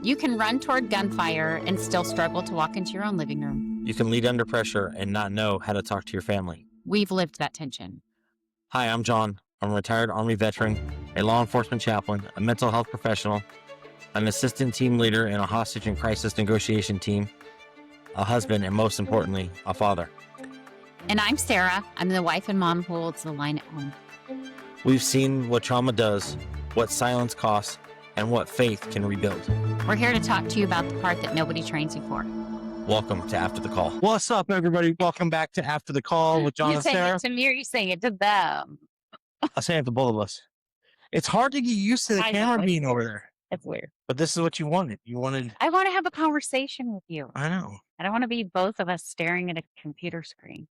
You can run toward gunfire and still struggle to walk into your own living room. You can lead under pressure and not know how to talk to your family. We've lived that tension. Hi, I'm John. I'm a retired Army veteran, a law enforcement chaplain, a mental health professional, an assistant team leader in a hostage and crisis negotiation team, a husband, and most importantly, a father. And I'm Sarah. I'm the wife and mom who holds the line at home. We've seen what trauma does, what silence costs, and what faith can rebuild. We're here to talk to you about the part that nobody trains you for. Welcome to After the Call. What's up, everybody? Welcome back to After the Call with John You and saying Sarah. it to me or you saying it to them? I say it to both of us. It's hard to get used to the I camera know, being over there. It's weird. But this is what you wanted. I want to have a conversation with you. I know. I don't want to be both of us staring at a computer screen.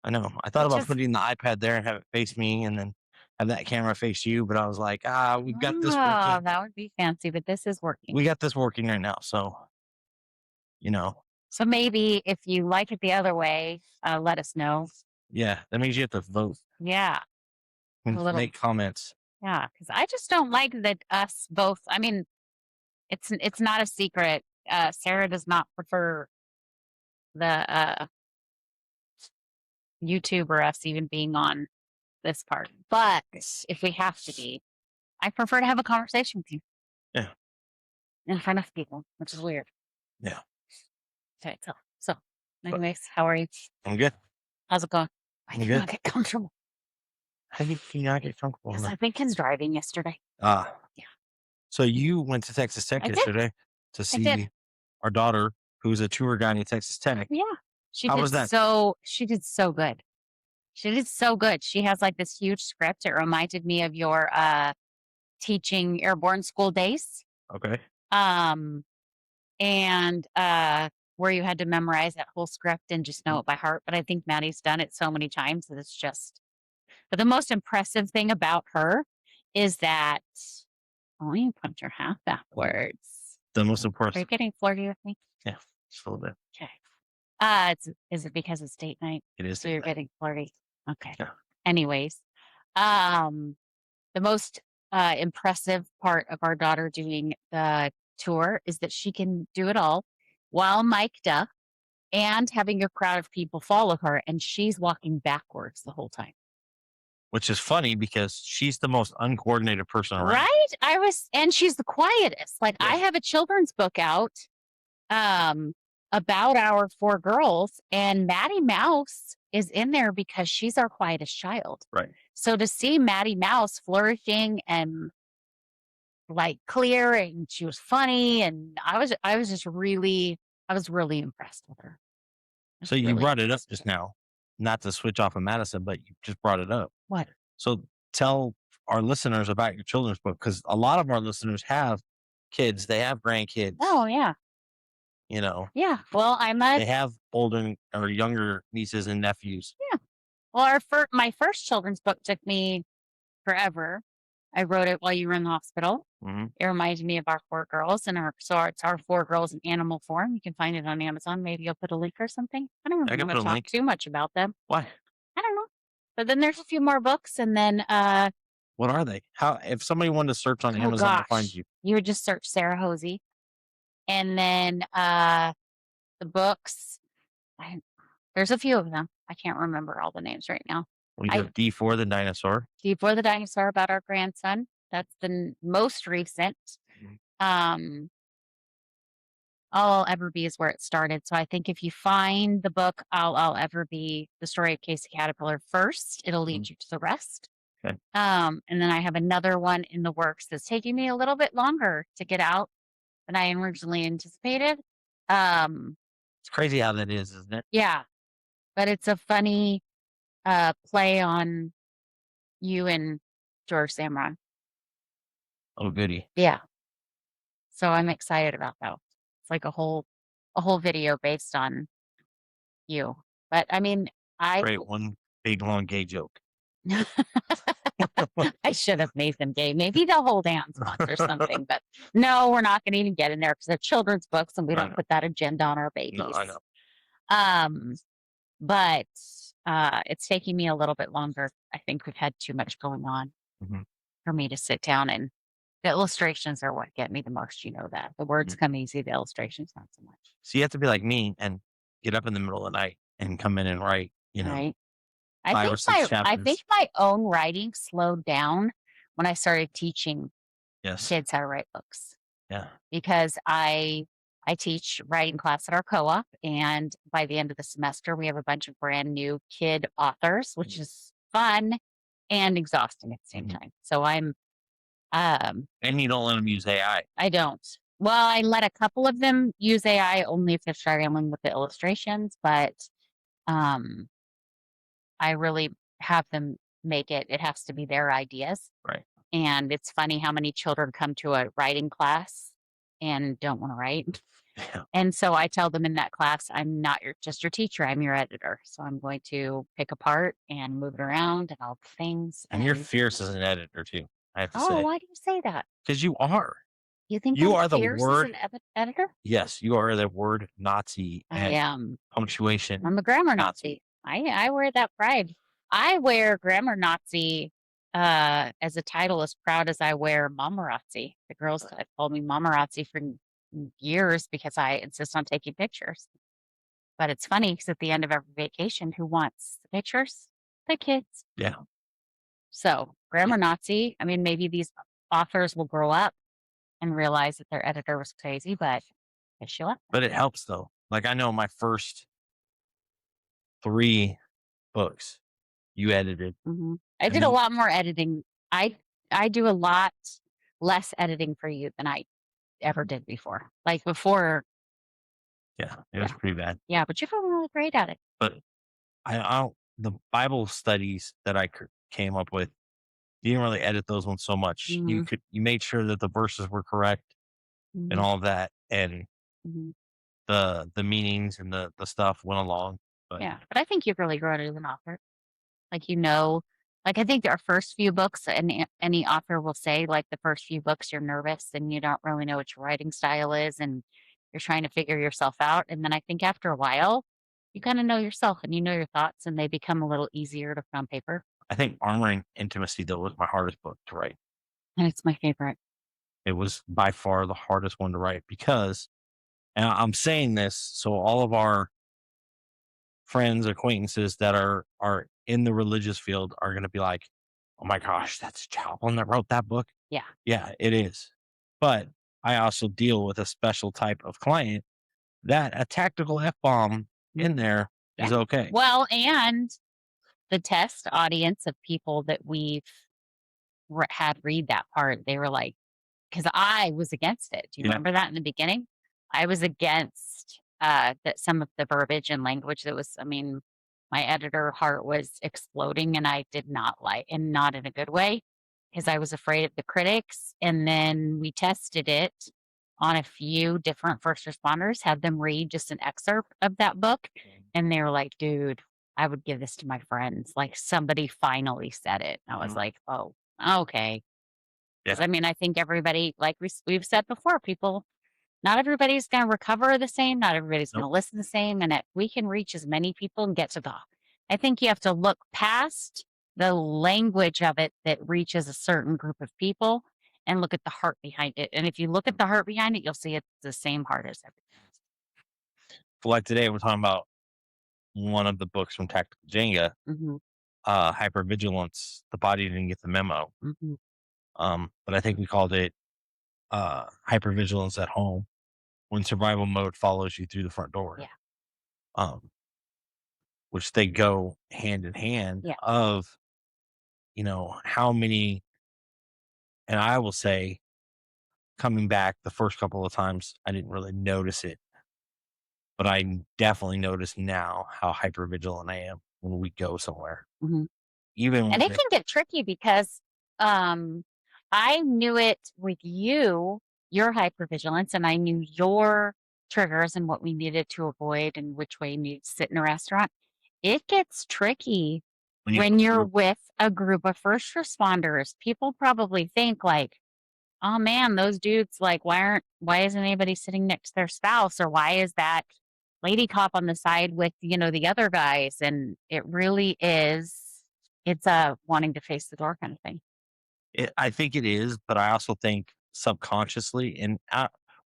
I know. I thought about putting the iPad there and have it face me and then have that camera face you. But I was like, we've got this working. That would be fancy, but this is working. We got this working right now. So, So maybe if you like it the other way, let us know. Yeah, that means you have to vote Yeah. and make comments. Yeah, because I just don't like that us both. I mean, it's not a secret. Sarah does not prefer the YouTube or us even being on this part. But if we have to be, I prefer to have a conversation with you. Yeah. In front of people, which is weird. Yeah. Okay, so anyways, how are you? I'm good. How's it going? I I'm did good. not get comfortable. How do you not get comfortable? Because I've been kids driving yesterday. Yeah. So you went to Texas Tech yesterday to see our daughter, who's a tour guide at Texas Tech. Yeah. How was that? She did so good. She did so good. She has like this huge script. It reminded me of your teaching airborne school days. Okay. And where you had to memorize that whole script and just know it by heart. But I think Maddie's done it so many times that it's just. But the most impressive thing about her is that. Oh, you put your hat backwards. The most impressive. Are you getting flirty with me? Yeah, just a little bit. Okay. Is it because it's date night? It is. So you're getting flirty. Okay. Yeah. Anyways, the most impressive part of our daughter doing the tour is that she can do it all while mic'd up and having a crowd of people follow her, and she's walking backwards the whole time. Which is funny because she's the most uncoordinated person around. Right? And she's the quietest. Like I have a children's book out about our 4 girls, and Maddie Mouse is in there because she's our quietest child. Right. So to see Maddie Mouse flourishing and like clear, and she was funny, and I was really impressed with her. So you brought it up just now, not to switch off of Madison, but you just brought it up. What? So tell our listeners about your children's book, because a lot of our listeners have kids. They have grandkids. Oh, yeah. Yeah. Well, they have older or younger nieces and nephews. Yeah. Well, my first children's book took me forever. I wrote it while you were in the hospital. Mm-hmm. It reminded me of our 4 girls, and it's our 4 girls in animal form. You can find it on Amazon. Maybe you'll put a link or something. I don't really want to talk too much about them. Why? I don't know. But then there's a few more books, and then what are they? If somebody wanted to search on Amazon to find you would just search Sara Hosea, and then the books. There's a few of them. I can't remember all the names right now. We have D4 the dinosaur. D4 the dinosaur about our grandson. That's the most recent. All I'll Ever Be is where it started. So I think if you find the book I'll Ever Be, the story of Casey Caterpillar first, it'll lead you to the rest. Okay. And then I have another one in the works that's taking me a little bit longer to get out than I originally anticipated. It's crazy how that is, isn't it? Yeah. But it's a funny play on you and George Samron. Oh, goody. Yeah. So I'm excited about that. It's like a whole video based on you. But I mean, Great, one big long gay joke. I should have made them gay. Maybe they'll hold hands once or something. But no, we're not going to even get in there because they're children's books, and we don't put that agenda on our babies. No, I know. But it's taking me a little bit longer. I think we've had too much going on for me to sit down and The illustrations are what get me the most, you know that. The words Mm. come easy, the illustrations not so much, So you have to be like me and get up in the middle of the night and come in and write, right? 5 or 6 I think chapters. my own writing slowed down when I started teaching Yes. kids how to write books Yeah. because I teach writing class at our co-op, and by the end of the semester, we have a bunch of brand new kid authors, which is fun and exhausting at the same Mhm. time. So um And you don't let them use AI. I don't. Well, I let a couple of them use AI only if they're struggling with the illustrations, but um I really have them make it has to be their ideas. Right. And it's funny how many children come to a writing class and don't want to write. Yeah. And so I tell them in that class, I'm not just your teacher, I'm your editor. So I'm going to pick apart and move it around and all the things. And you're And fierce as an editor too, I have to oh, say, why do you say that? because you are. You think You I'm are the fierce as word. an editor? Yes, you are the word Nazi I at am. punctuation I'm a grammar Nazi. Nazi. I wear that pride. I wear grammar Nazi as a title as proud as I wear mamarazzi. The girls have called me mamarazzi for years because I insist on taking pictures. But it's funny because at the end of every vacation, who wants the pictures? The kids. Yeah. So Yeah. grammar Nazi. I mean, maybe these authors will grow up and realize that their editor was crazy, but I show up. But it helps though. Like I know my first 3 books you edited, I and did a then lot more editing. I I do a lot less editing for you than I ever did before. Like before, yeah, it was yeah, pretty bad. yeah, but you've been really great at it. But I don't the Bible studies that I came up with, you didn't really edit those ones so much. Mhm, You made sure that the verses were correct and mhm, all of that, and mhm. the meanings and the stuff went along. But Yeah, but I think you've really grown as an author. Like, you know, like I think our first few books, and any author will say, like the first few books, you're nervous and you don't really know what your writing style is, and you're trying to figure yourself out. And then I think after a while, you kind of know yourself and you know your thoughts, and they become a little easier to put on paper. I think Armor and Intimacy though was my hardest book to write. And it's my favorite. It was by far the hardest one to write because, and I'm saying this so all of our friends, acquaintances that are in the religious field are gonna be like, "Oh my gosh, that's Chaplin that wrote that book?" Yeah. Yeah, it is. But I also deal with a special type of client that a tactical F-bomb in Mhm. there Yeah. is okay. Well, and the test audience of people that we've had read that part, they were like, because I was against it. Do you Yeah. remember that in the beginning? I was against that some of the verbiage and language that was, I mean, my editor heart was exploding and I did not like, and not in a good way, because I was afraid of the critics. And then we tested it on a few different first responders, had them read just an excerpt of that book. And they were like, dude, I would give this to my friends. Like somebody finally said it. I was Mhm. like, oh, okay. Yeah. Because I mean, I think everybody, like we've said before, people, not everybody's going to recover the same. Not everybody's going Nope. to listen the same. And if we can reach as many people and get to the, I think you have to look past the language of it that reaches a certain group of people and look at the heart behind it. And if you look at the heart behind it, you'll see it's the same heart as everything else. So, like, today, we're talking about one of the books from Tactical Jenga, Hmm. Hypervigilance, The Body Didn't Get the Memo. Hmm. But I think we called it, Hypervigilance at Home, when survival mode follows you through the front door, Yeah. um, which they go hand in hand Yeah. of, how many, and I will say, coming back the first couple of times, I didn't really notice it, but I definitely notice now how hyper vigilant I am when we go somewhere. Hmm. Even And when it can get tricky because um, I knew it with you, your hypervigilance, and I knew your triggers and what we needed to avoid and which way you need to sit in a restaurant. It gets tricky when you have when a you're group, with a group of first responders. People probably think like, oh man, those dudes, like, why isn't anybody sitting next to their spouse? Or why is that lady cop on the side with, the other guys? And it really is, it's a wanting to face the door kind of thing. I think it is, but I also think subconsciously, and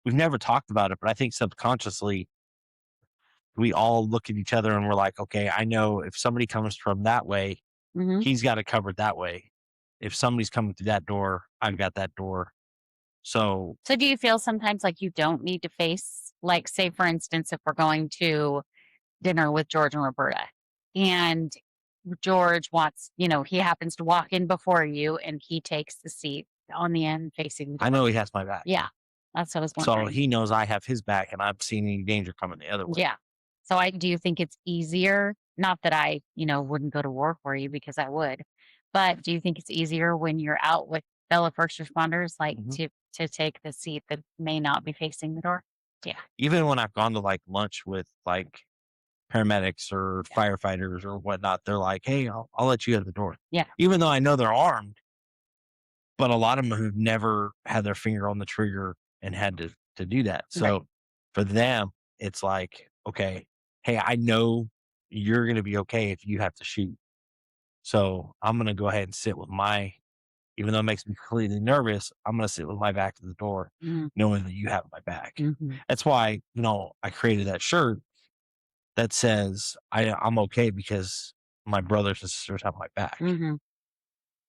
we've never talked about it, but I think subconsciously we all look at each other and we're like, okay, I know if somebody comes from that way, Mhm. he's got it covered that way. If somebody's coming through that door, I've got that door. So So do you feel sometimes like you don't need to face, like, say, for instance, if we're going to dinner with George and Roberta, and George wants, he happens to walk in before you and he takes the seat on the end facing the I door. know he has my back. Yeah, that's what I was So wondering. he knows I have his back and I've seen any danger coming the other way. Yeah. So I do you think it's easier? Not that I, wouldn't go to war for you because I would, but do you think it's easier when you're out with fellow first responders, like Mhm. to take the seat that may not be facing the door? Yeah. Even when I've gone to like lunch with like paramedics or Yeah. firefighters or whatnot, they're like, hey, I'll let you at the door. Yeah. Even though I know they're armed, but a lot of them have never had their finger on the trigger and had to do that. Right. So for them, it's like, okay, hey, I know you're going to be okay if you have to shoot. So I'm going to go ahead and sit with my, even though it makes me completely nervous, I'm going to sit with my back to the door, Mhm. knowing that you have my back. Mhm. That's why, I created that shirt that says I'm okay because my brothers and sisters have my back, Mhm.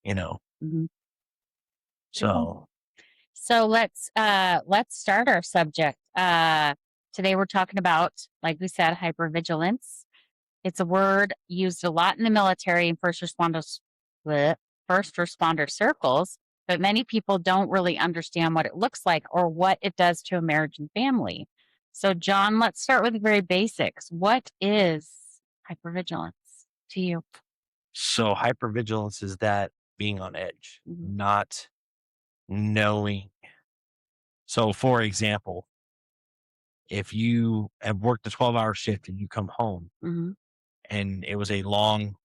you know. Mhm. Okay. So So let's start our subject. Today we're talking about, like we said, hypervigilance. It's a word used a lot in the military and bleh, first responder circles, but many people don't really understand what it looks like or what it does to a marriage and family. So, John, let's start with the very basics. What is hypervigilance to you? so hypervigilance is that being on edge, Mhm. not knowing. So for example, if you have worked a 12-hour shift and you come home Mhm. and it was a long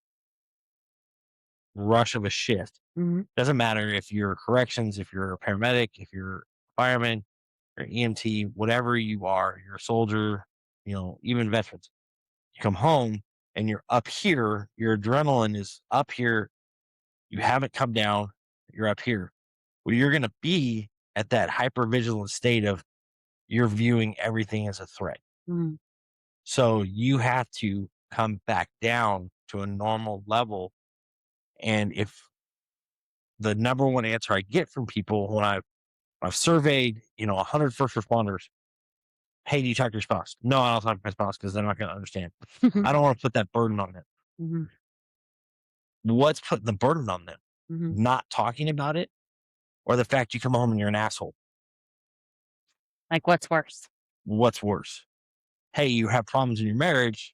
rush of a shift, Mhm. doesn't matter if you're corrections, if you're a paramedic, if you're a fireman or EMT, whatever you are, you're a soldier, even veterans. You come home and you're up here, your adrenaline is up here, you haven't come down, you're up here. Well, you're going to be at that hyper vigilant state of you're viewing everything as a threat. Mhm. So you have to come back down to a normal level. And if the number one answer I get from people when I've surveyed, 100 first responders, hey, do you talk to your spouse? No, I don't talk to my spouse because they're not going to understand. I don't want to put that burden on them. Mhm. What's putting the burden on them? Mhm. Not talking about it or the fact you come home and you're an asshole? Like, what's worse? What's worse? Hey, you have problems in your marriage.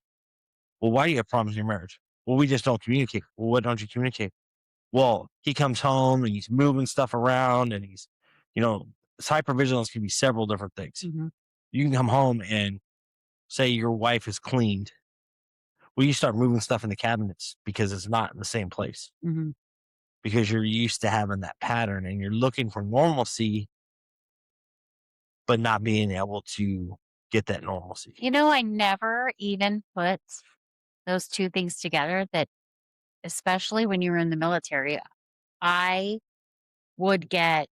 Well, why do you have problems in your marriage? Well, we just don't communicate. Well, what don't you communicate? Well, he comes home and he's moving stuff around and he's, you know, hypervigilance can be several different things. Mhm. You can come home and say your wife is cleaned. Well, you start moving stuff in the cabinets because it's not in the same place Mhm. because you're used to having that pattern and you're looking for normalcy, but not being able to get that normalcy. I never even put those two things together that, especially when you were in the military, I would get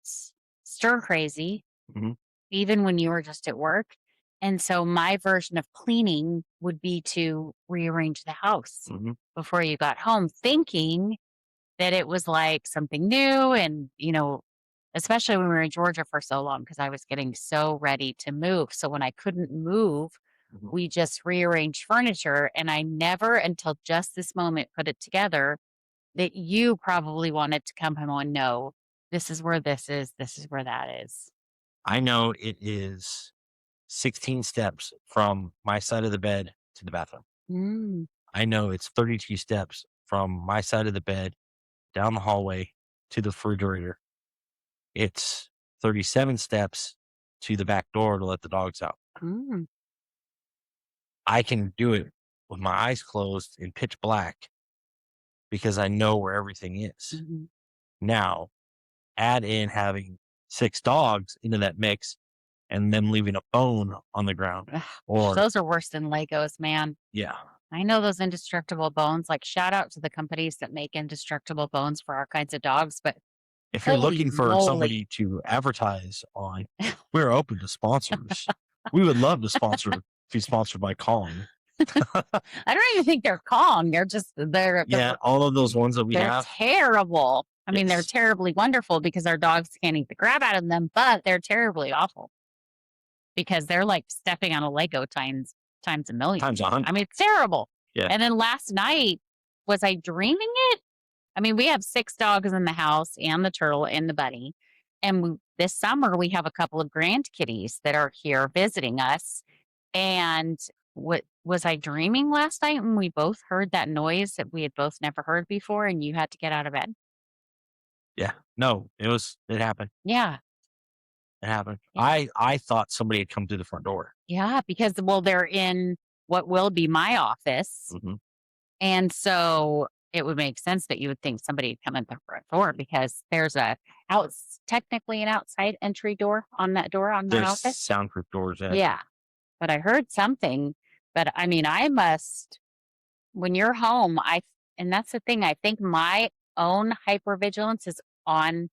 stir crazy Hmm. even when you were just at work. And so my version of cleaning would be to rearrange the house Hmm. before you got home, thinking that it was like something new. And, especially when we were in Georgia for so long, because I was getting so ready to move. So when I couldn't move, Hmm. we just rearranged furniture. And I never, until just this moment, put it together that you probably wanted to come home and know this is where this is where that is. I know it is 16 steps from my side of the bed to the bathroom. Mm, I know it's 32 steps from my side of the bed down the hallway to the refrigerator. It's 37 steps to the back door to let the dogs out. mm, I can do it with my eyes closed in pitch black because I know where everything is. mhm. Now, add in having 6 dogs into that mix and them leaving a bone on the ground Ugh, or those are worse than Legos, man. yeah. I know those indestructible bones. Like, shout out to the companies that make indestructible bones for our kinds of dogs, but If you're Holy looking for moly. somebody to advertise on, we're open to sponsors. We would love to be sponsored by Kong. I don't even think they're Kong. They're just Yeah, all of those ones that we they're have. terrible. I mean, they're Yes. terribly wonderful because our dogs can't eat the crap out of them, but they're terribly awful because they're like stepping on a Lego times a million. Times 100. I mean, it's terrible. Yeah. And then last night, was I dreaming it? I mean, we have 6 dogs in the house and the turtle and the bunny. And this summer, we have a couple of grand kitties that are here visiting us. And what was I dreaming last night when we both heard that noise that we had both never heard before and you had to get out of bed? Yeah. No, it happened. Yeah. It happened. Yeah. I thought somebody had come through the front door. Yeah. Because, well, they're in what will be my office. Mhm. And so it would make sense that you would think somebody would come in the front door because there's technically an outside entry door on that door on my There's office. soundproof doors. Yeah. Yeah. But I heard something, but I mean, when you're home, and that's the thing, I think my own hypervigilance is on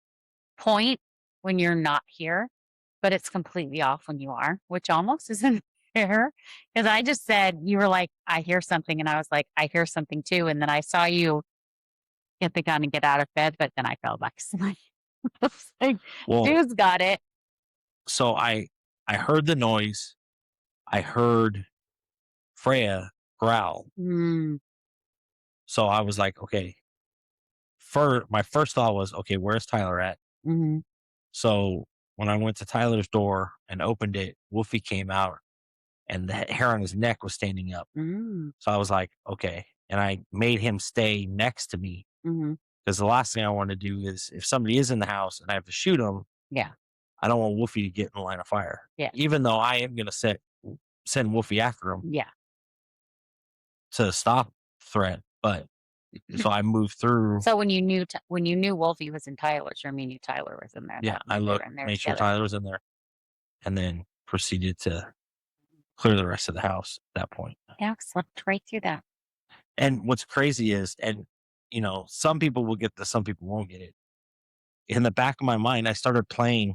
point when you're not here, but it's completely off when you are, which almost isn't fair. Because I just said, you were like, I hear something. And I was like, I hear something too. And then I saw you get the gun and get out of bed, but then I fell back asleep. I was like, Well, dude's got it. so I heard the noise. I heard Freya growl. Mm, So I was like, okay. My first thought was, okay, where's Tyler at? mhm, So when I went to Tyler's door and opened it, Wolfie came out and the hair on his neck was standing up. mm, So I was like, okay. And I made him stay next to me mhm. because the last thing I want to do is if somebody is in the house and I have to shoot them, Yeah. I don't want Wolfie to get in the line of fire. Yeah. Even though I am going to send Wolfie after him Yeah. to stop threat. But so I moved through. So when you knew Wolfie was in Tyler's room, you knew Tyler was in there. Yeah, I They were looked, in there made sure together. Tyler was in there, and then proceeded to clear the rest of the house at that point. Yeah, slipped right through that. And what's crazy is, and some people will get this, some people won't get it. In the back of my mind, I started playing.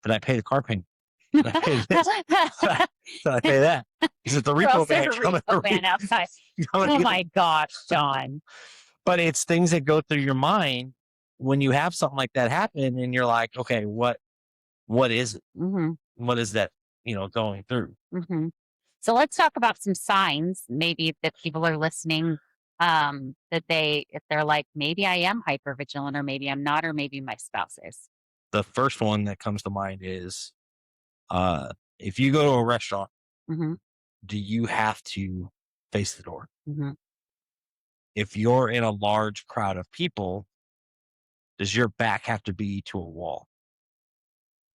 Did I pay the car payment? Did I pay this? Did I pay that? Is it the repo man coming? Repo man outside. coming Oh to get my gosh, John. But it's things that go through your mind when you have something like that happen, and you're like, okay, what is it? Hmm. What is that? Going through. Hmm. So let's talk about some signs, maybe that people are listening. If they're like, maybe I am hypervigilant, or maybe I'm not, or maybe my spouse is. The first one that comes to mind is, if you go to a restaurant, Hmm. do you have to face the door? Hmm. If you're in a large crowd of people, does your back have to be to a wall?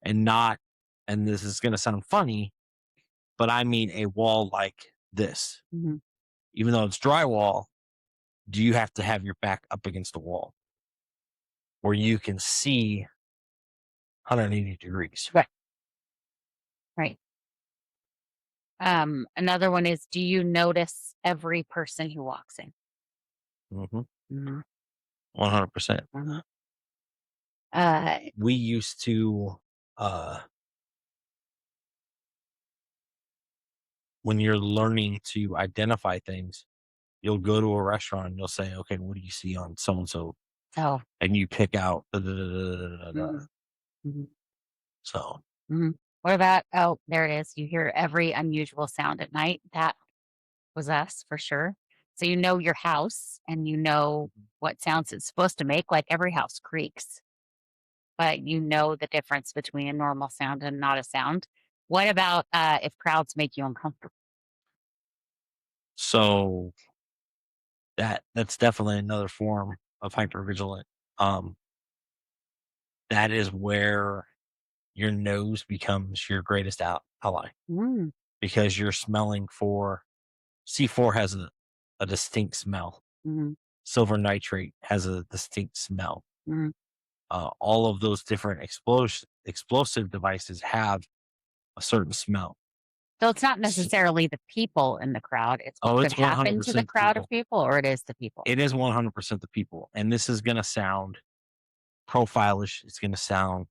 And this is going to sound funny, but I mean a wall like this. Hmm. Even though it's drywall, do you have to have your back up against the wall where you can see 180 degrees? Right. Right. Another one is, do you notice every person who walks in? Mm-hmm. Mhm, 100%. mhm. Uh, We used to, uh, when you're learning to identify things, you'll go to a restaurant and you'll say, okay, what do you see on so and so? oh, And you pick out da, da, da, da, da, da, da. mhm, mhm, So mhm. What about, oh, there it is. You hear every unusual sound at night. That was us for sure. So you know your house and you know what sounds it's supposed to make, like every house creaks, but you know the difference between a normal sound and not a sound. What about if crowds make you uncomfortable? so that's definitely another form of hypervigilant. Um, that is where your nose becomes your greatest ally Mm, because you're smelling for C4 has a distinct smell. mhm, Silver nitrate has a distinct smell. mhm. All of those different explosive devices have a certain smell. So it's not S- necessarily the people in the crowd. It's what Oh, could it's happen to the 100% crowd of people. people, or it is the people. It is 100% the people. And this is going to sound profilish. It's going to sound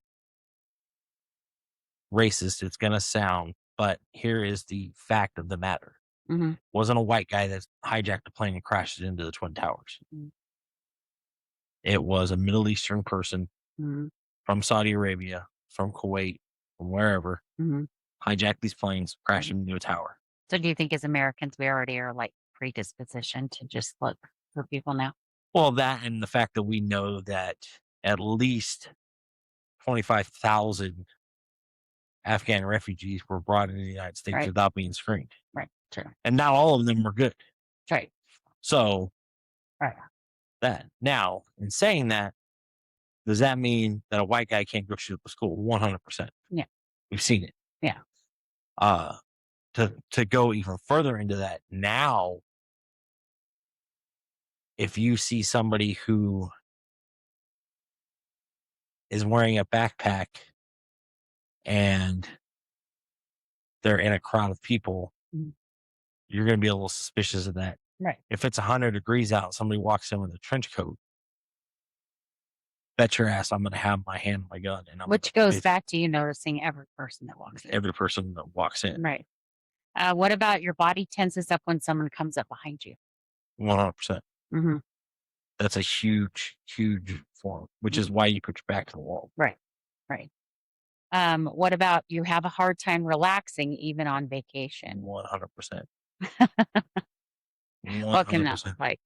racist. It's going to sound, but here is the fact of the matter. Mm-hmm. Wasn't a white guy that hijacked a plane and crashed it into the Twin Towers. Mm-hmm. It was a Middle Eastern person Mm-hmm. from Saudi Arabia, from Kuwait, from wherever, Mm-hmm. hijacked these planes, crashed them into a tower. So do you think as Americans, we already are like predispositioned to just look for people now? Well, that and the fact that we know that at least 25,000 Afghan refugees were brought into the United States Right. without being screened. Right. True. And not all of them were good. Right. So Right. that now, in saying that, does that mean that a white guy can't go shoot up a school? 100%. Yeah. We've seen it. Yeah. To go even further into that, now, if you see somebody who is wearing a backpack and they're in a crowd of people, Mhm. you're going to be a little suspicious of that. Right. If it's 100 degrees out and somebody walks in with a trench coat, bet your ass I'm going to have my hand on my gun and I'm Which going goes to back to you noticing every person that walks in. every person that walks in. Right. What about your body tenses up when someone comes up behind you? 100%. Mm-hmm. That's a huge, huge form, which is why you put your back to the wall. Right. Right. What about you have a hard time relaxing even on vacation? 100%. What can that 100%. look like?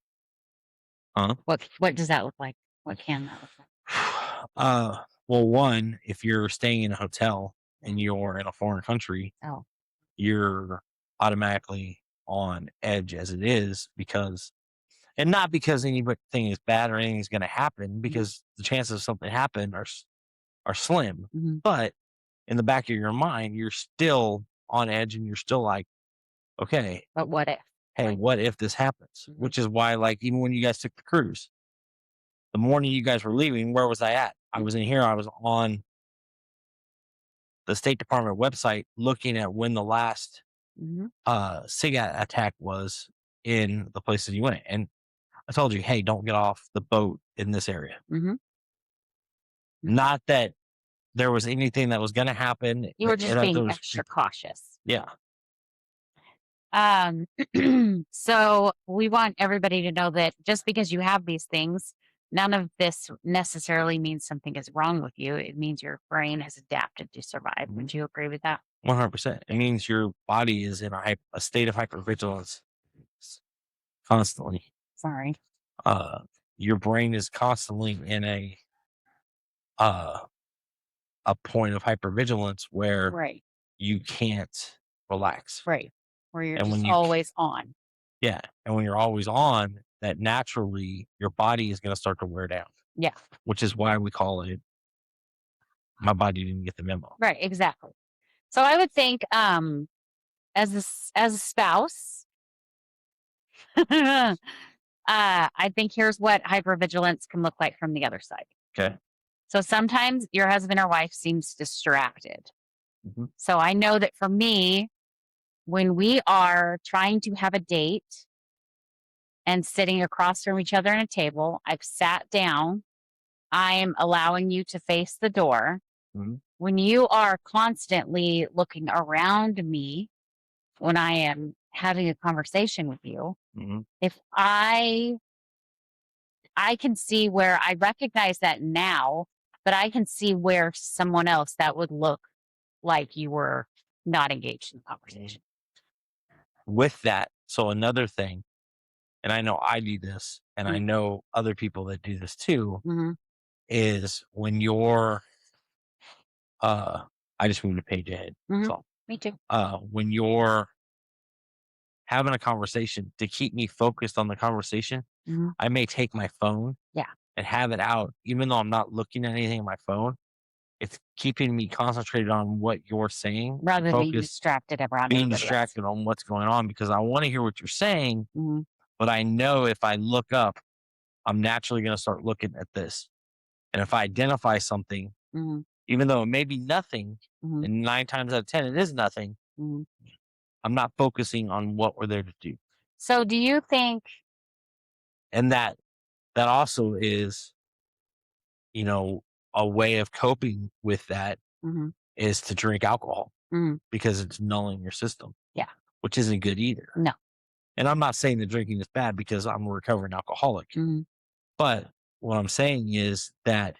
Huh? What does that look like? What can that look like? Well, one, if you're staying in a hotel and you're in a foreign country, Oh, you're automatically on edge as it is because, and not because anything is bad or anything's going to happen, because the chances of something happen are slim. mm-hmm. But in the back of your mind, you're still on edge and you're still like, okay, But what if? hey, Right. what if this happens? Mhm. Which is why, like, even when you guys took the cruise, the morning you guys were leaving, where was I at? I was in here. I was on the State Department website looking at when the last Mhm. SIG attack was in the places you went. And I told you, hey, don't get off the boat in this area. Mhm. Not that there was anything that was going to happen. You were And just that being there was, extra cautious. yeah, Um, so we want everybody to know that just because you have these things, none of this necessarily means something is wrong with you. It means your brain has adapted to survive. Mhm. Would you agree with that? 100%. It means your body is in a state of hypervigilance constantly. Sorry. Uh, your brain is constantly in uh, a point of hypervigilance where Right. you can't relax. Right. Where you're And when just you always on. Yeah, and when you're always on, that naturally your body is gonna start to wear down, Yeah. which is why we call it, "My body didn't get the memo." Right. Exactly. So I would think, as a spouse, I think here's what hypervigilance can look like from the other side. Okay. So sometimes your husband or wife seems distracted. Mhm, So I know that for me, when we are trying to have a date and sitting across from each other at a table, I've sat down, I am allowing you to face the door. mhm, When you are constantly looking around me when I am having a conversation with you, mhm. if I can see where I recognize that now, but I can see where someone else that would look like you were not engaged in the conversation. With that, so another thing, and I know I do this, and I know other people that do this too, Mm-hmm. is when you're, uh I just moved a page ahead, Mm-hmm. so, Me too. when you're having a conversation, to keep me focused on the conversation, Mm-hmm. I may take my phone Yeah. and have it out, even though I'm not looking at anything on my phone. It's keeping me concentrated on what you're saying, Rather than being focused, distracted around being everybody else. distracted on what's going on because I want to hear what you're saying, Mm-hmm. but I know if I look up, I'm naturally going to start looking at this. And if I identify something, Mm-hmm. even though it may be nothing, Mm-hmm. and 9 times out of 10, it is nothing, Mm-hmm. I'm not focusing on what we're there to do. So do you think And that also is you know, a way of coping with that Mhm. is to drink alcohol Mhm. because it's nulling your system, Yeah. which isn't good either. No. And I'm not saying that drinking is bad because I'm a recovering alcoholic. Mhm. But what I'm saying is that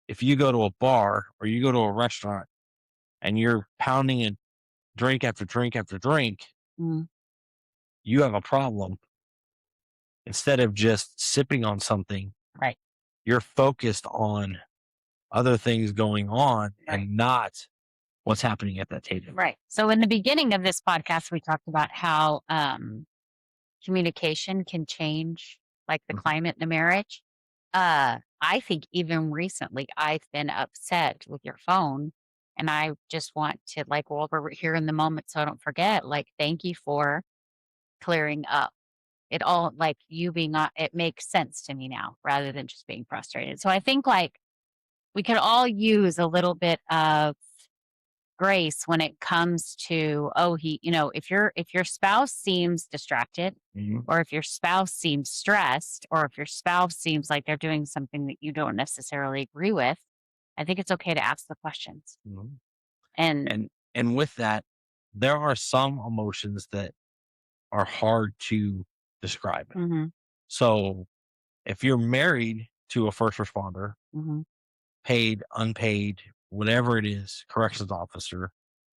if you go to a bar or you go to a restaurant and you're pounding a drink after drink after drink, Mhm. you have a problem. Instead of just sipping on something, Right. you're focused on other things going on Right. and not what's happening at that table. Right. So in the beginning of this podcast, we talked about how communication can change, like the Mhm. climate in a marriage. I think even recently, I've been upset with your phone, and I just want to like, while we're here in the moment, so I don't forget. Like, thank you for clearing up. It all like you being on. It makes sense to me now, rather than just being frustrated. So I think like we could all use a little bit of grace when it comes to, oh, if your spouse seems distracted, Mhm. or if your spouse seems stressed, or if your spouse seems like they're doing something that you don't necessarily agree with, I think it's okay to ask the questions. Mhm. And And with that, there are some emotions that are hard to describe. mhm, So if you're married to a first responder, mhm, paid, unpaid, whatever it is, corrections officer,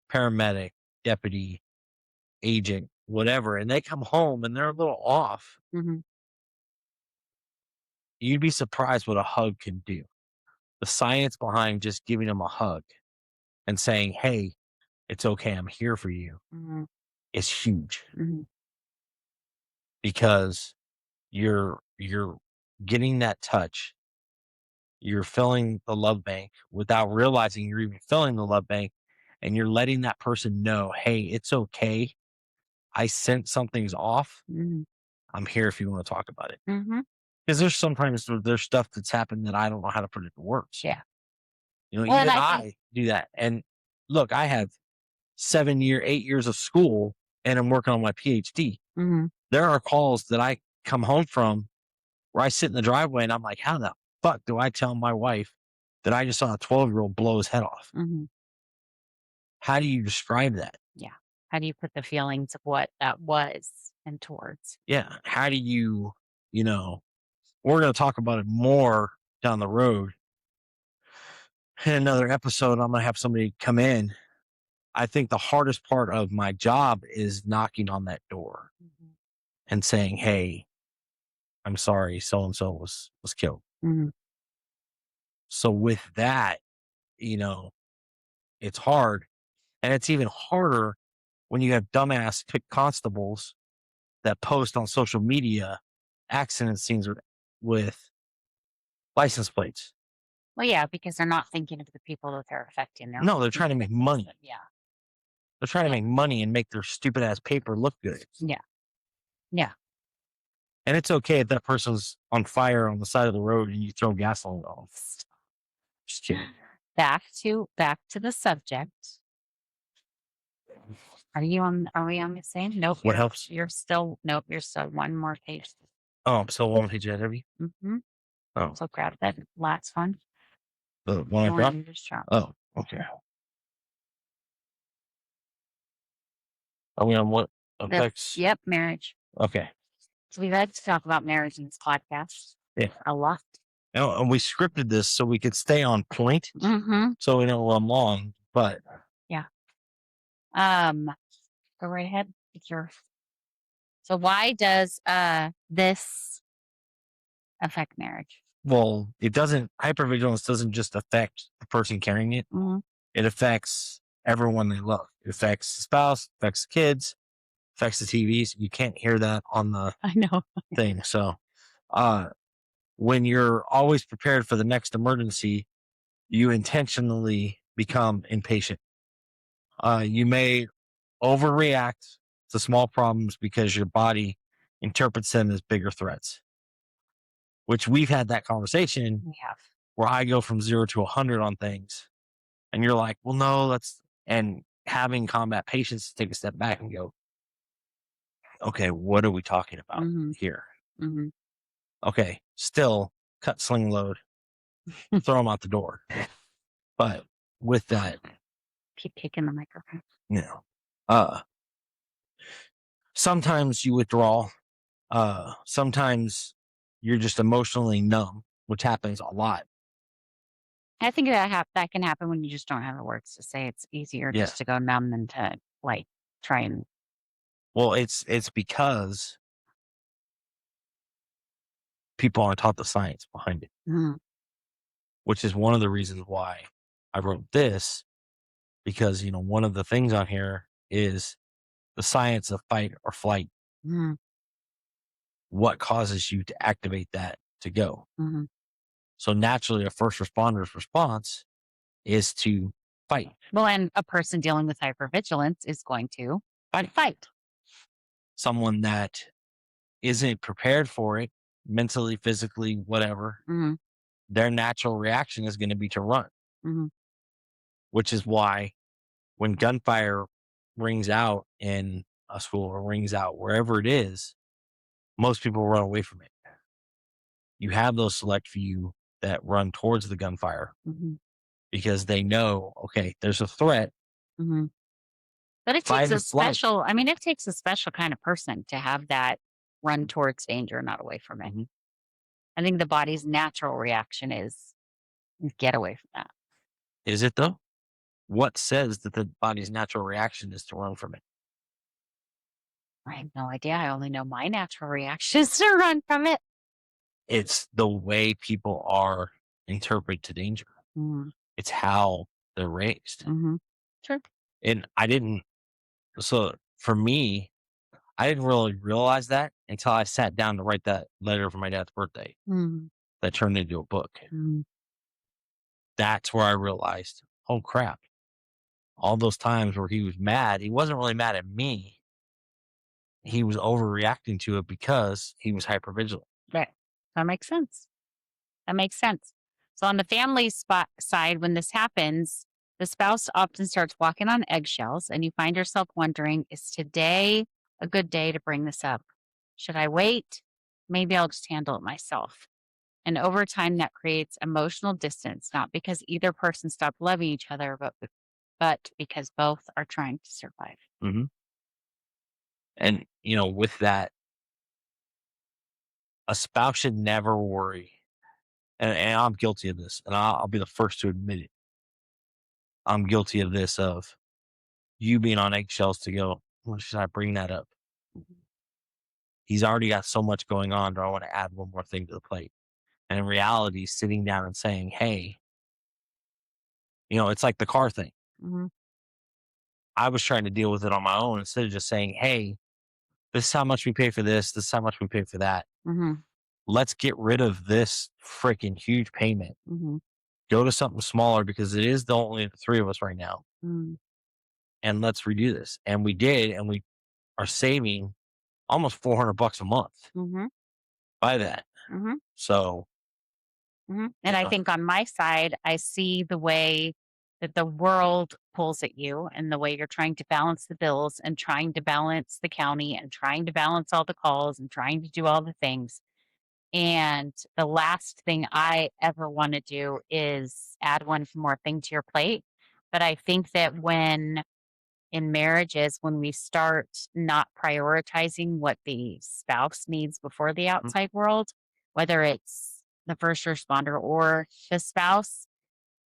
paramedic, deputy, agent, whatever, and they come home and they're a little off, mhm, you'd be surprised what a hug can do. The science behind just giving them a hug and saying, "Hey, it's okay. I'm here for you," mhm, is huge mhm, because you're getting that touch. You're filling the love bank without realizing you're even filling the love bank, and you're letting that person know, "Hey, it's okay. I sense something's off. mhm, I'm here if you want to talk about it." mhm. Because there's stuff that's happened that I don't know how to put into words. Yeah. You know, Well, and even I think, I do that. And look, I have 8 years of school and I'm working on my PhD. mhm, There are calls that I come home from where I sit in the driveway and I'm like, how the fuck do I tell my wife that I just saw a 12-year-old blow his head off? mhm, How do you describe that? yeah. How do you put the feelings of what that was and towards? Yeah. How do you, you know, we're going to talk about it more down the road in another episode. I'm going to have somebody come in. I think the hardest part of my job is knocking on that door Mhm, and saying, "Hey, I'm sorry, so and so was killed." mhm. So with that, you know, it's hard, and it's even harder when you have dumbass constables that post on social media accident scenes with license plates. Well, yeah, because they're not thinking of the people that they're affecting. They're No, only they're trying to thinking make of money. yeah, They're trying to yeah, make money and make their stupid ass paper look good. yeah, yeah. And it's okay if that person's on fire on the side of the road and you throw gasoline on them. Just kidding. Back to the subject. Are we on the same? Nope, What helps? you're still one more page. Oh, I'm still one page ahead of you. Mhm. Oh, So grab that last one. the one I The one dropped? you just dropped. Oh, okay. Are we on what affects? Yep, marriage. Okay. So we've had to talk about marriage in this podcast Yeah. a lot. And we scripted this so we could stay on point Mhm. so we don't run long. But Yeah. Um, go right ahead. It's your So why does this affect marriage? well, it doesn't hypervigilance doesn't just affect the person carrying it. Mhm. It affects everyone they love. It affects the spouse, affects the kids, affects the TVs. You can't hear that on the I know. thing. So uh when you're always prepared for the next emergency, you intentionally become impatient. You may overreact to small problems because your body interprets them as bigger threats, which we've had that conversation We have. where I go from 0 to 100 on things. And you're like, well, no, and having combat patience to take a step back and go, okay, what are we talking about Mhm. here? Mhm. Okay, still cut sling load. throw them out the door. But with that, Keep kicking the microphone. you know, uh, sometimes you withdraw. Sometimes you're just emotionally numb, which happens a lot. I think that can happen when you just don't have the words to say. It's easier Yeah. just to go numb than to like try and. Well, it's because people aren't taught the science behind it, Mm, which is one of the reasons why I wrote this. Because one of the things on here is the science of fight or flight. mm, What causes you to activate that to go? mm. So naturally, a first responder's response is to fight. Well, and a person dealing with hypervigilance is going to Fight. fight. Someone that isn't prepared for it mentally, physically, whatever, Mm, their natural reaction is going to be to run, mm, which is why when gunfire rings out in a school or rings out wherever it is, most people run away from it. You have those select few that run towards the gunfire mm, because they know, okay, there's a threat, mm. But it takes fight a or flight. special, I mean, it takes a special kind of person to have that run towards danger, not away from it. Mhm. I think the body's natural reaction is get away from that. Is it though? What says that the body's natural reaction is to run from it? I have no idea. I only know my natural reaction is to run from it. It's the way people are interpret to danger. Mm, It's how they're raised. mm-hmm. Sure. And I didn't, so for me, I didn't really realize that until I sat down to write that letter for my dad's birthday Mm, that turned into a book. mm, That's where I realized, oh crap, all those times where he was mad, he wasn't really mad at me. He was overreacting to it because he was hypervigilant. right. That makes sense. That makes sense. So on the family spot side, when this happens, the spouse often starts walking on eggshells, and you find yourself wondering, is today a good day to bring this up? Should I wait? Maybe I'll just handle it myself. And over time, that creates emotional distance, not because either person stopped loving each other, but because both are trying to survive. Hmm. And, with that, a spouse should never worry. And I'm guilty of this, and I'll be the first to admit it. I'm guilty of this, of you being on eggshells to go, well, should I bring that up? Mhm. He's already got so much going on. Do I want to add one more thing to the plate? And in reality, sitting down and saying, hey, it's like the car thing. Mhm. I was trying to deal with it on my own instead of just saying, hey, this is how much we pay for this. This is how much we pay for that. Mhm. Let's get rid of this freaking huge payment. Mhm. Go to something smaller because it is the only the three of us right now. Mhm. And let's redo this. And we did. And we are saving almost $400 a month Mhm. by that. Mhm. So, Mhm. And I think on my side, I see the way that the world pulls at you and the way you're trying to balance the bills and trying to balance the county and trying to balance all the calls and trying to do all the things. And the last thing I ever want to do is add one more thing to your plate. But I think that when in marriages, when we start not prioritizing what the spouse needs before the mm, outside world, whether it's the first responder or the spouse,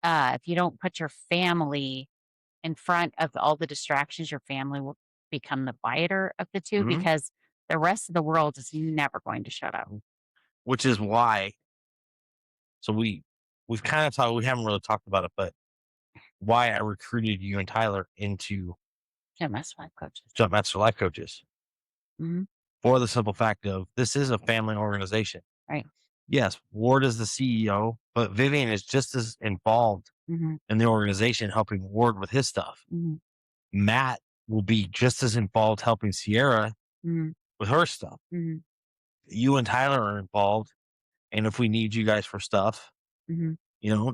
if you don't put your family in front of all the distractions, your family will become the quieter of the two mhm, because the rest of the world is never going to shut up. which is why. So we've kind of talked. We haven't really talked about it, but why I recruited you and Tyler into Yeah, that's life coaches. Jump Master Life Coaches Hmm. for the simple fact of this is a family organization. Right. Yes, Ward is the CEO, but Vivian is just as involved Hmm. in the organization helping Ward with his stuff. Hmm. Matt will be just as involved helping Sierra Hmm. with her stuff. Hmm. You and Tyler are involved. And if we need you guys for stuff, Hmm.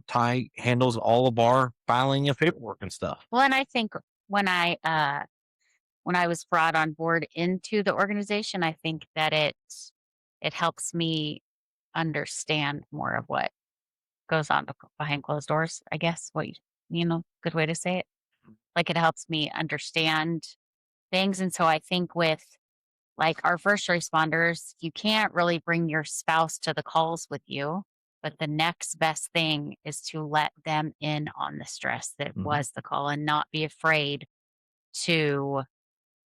Ty handles all of our filing of paperwork and stuff. Well, and I think when I when I was brought on board into the organization, I think that it helps me understand more of what goes on behind closed doors, I guess, good way to say it. Like, it helps me understand things, and so I think with, like, our first responders, you can't really bring your spouse to the calls with you, but the next best thing is to let them in on the stress that Mhm. was the call and not be afraid to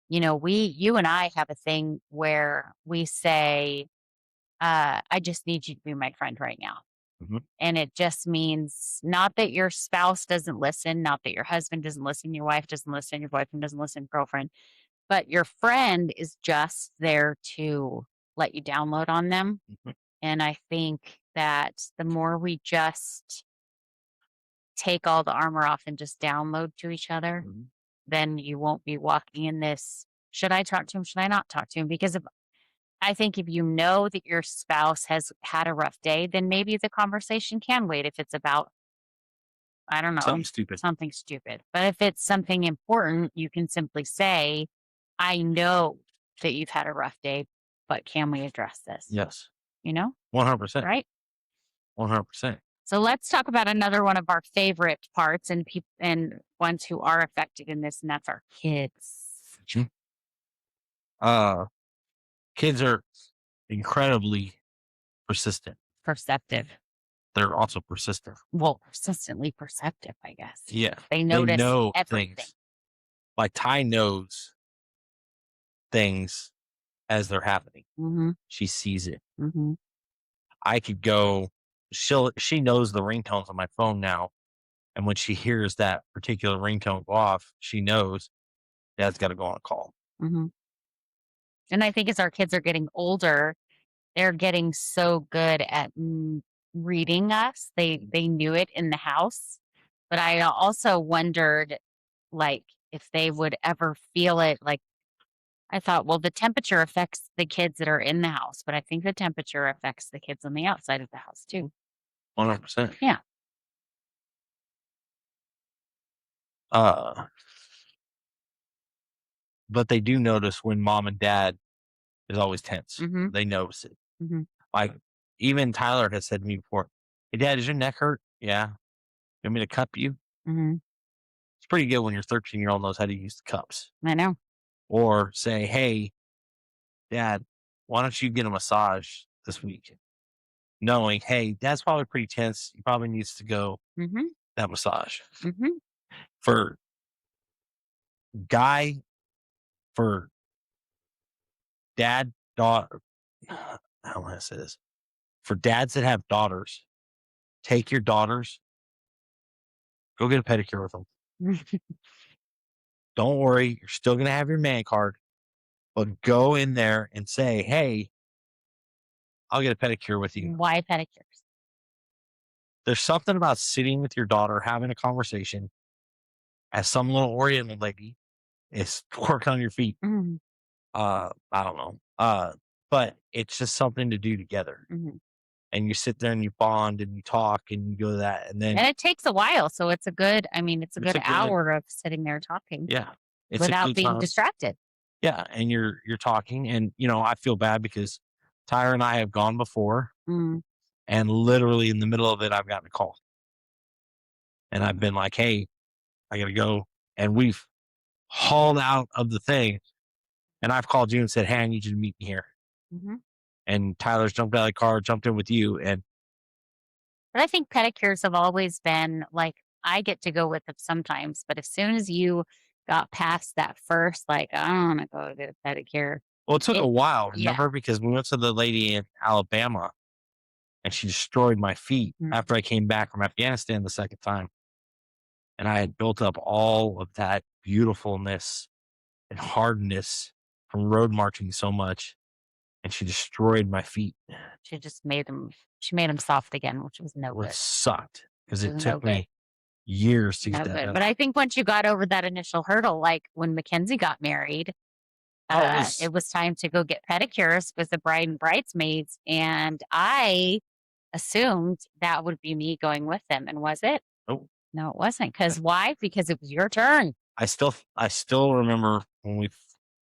you and I have a thing where we say, "I just need you to be my friend right now." Mhm. And it just means not that your spouse doesn't listen, not that your husband doesn't listen, your wife doesn't listen, your boyfriend doesn't listen, girlfriend, but your friend is just there to let you download on them. Mhm. And I think that the more we just take all the armor off and just download to each other, Mhm. then you won't be walking in this. Should I talk to him? Should I not talk to him? Because I think if you know that your spouse has had a rough day, then maybe the conversation can wait if it's about, I don't know, Something stupid. something stupid. But if it's something important, you can simply say, I know that you've had a rough day, but can we address this? Yes. You know, 100%. right? 100%. So let's talk about another one of our favorite parts and ones who are affected in this, and that's our kids. Mhm. Uh, Kids are incredibly persistent. Perceptive. They're also persistent. Well, persistently perceptive, I guess. Yeah. They They notice know everything. things. Like Ty knows things as they're happening. Mhm, She sees it. mhm, I could go she knows the ringtones on my phone now. And when she hears that particular ringtone go off, she knows dad's got to go on a call. mhm. And I think as our kids are getting older, they're getting so good at reading us. They knew it in the house, but I also wondered, like, if they would ever feel it. Like, I thought, well, the temperature affects the kids that are in the house, but I think the temperature affects the kids on the outside of the house too. 100%. Yeah. Uh, but they do notice when mom and dad is always tense. Mhm. They notice it. Mhm. Like even Tyler has said to me before, "Hey, Dad, does your neck hurt?" Yeah. You want me to cup you? Mhm. It's pretty good when your 13-year-old knows how to use the cups. I know. Or say, "Hey, Dad, why don't you get a massage this week?" Knowing, hey, Dad's probably pretty tense. He probably needs to go Mhm. that massage. Mhm. For guy, for dad, daughter, how do I say this? For dads that have daughters, take your daughters, go get a pedicure with them. Don't worry, you're still gonna have your man card, but go in there and say, "Hey, I'll get a pedicure with you." Why pedicures? There's something about sitting with your daughter, having a conversation as some little Oriental lady is working on your feet. Mhm. I don't know. But it's just something to do together. Mhm. And you sit there and you bond and you talk and you go to that. And then And it takes a while, so it's a it's good a good, hour of sitting there talking yeah, it's a without good being time. distracted. Yeah. And you're talking and, I feel bad because Tyra and I have gone before Mm, and literally in the middle of it, I've gotten a call and I've been like, hey, I got to go. And we've hauled out of the thing. And I've called you and said, hey, I need you to meet me here. mhm. And Tyler's jumped out of the car, jumped in with you. And But I think pedicures have always been like, I get to go with them sometimes, but as soon as you got past that first, like, I don't wanna go get a pedicure. well, it took a It while, Yeah. remember? Because we went to the lady in Alabama and she destroyed my feet Mm, after I came back from Afghanistan the second time. And I had built up all of that beautifulness and hardness from road marching so much. And she destroyed my feet, she made them soft again, which was no which good, sucked because which was it no took good, me years to get no that good. done. But I think once you got over that initial hurdle, like when Mackenzie got married, Oh, it was, it was time to go get pedicures with the bride and bridesmaids, and I assumed that would be me going with them, and was it? oh, No, it wasn't. Because why? Because it was your turn. I still remember when we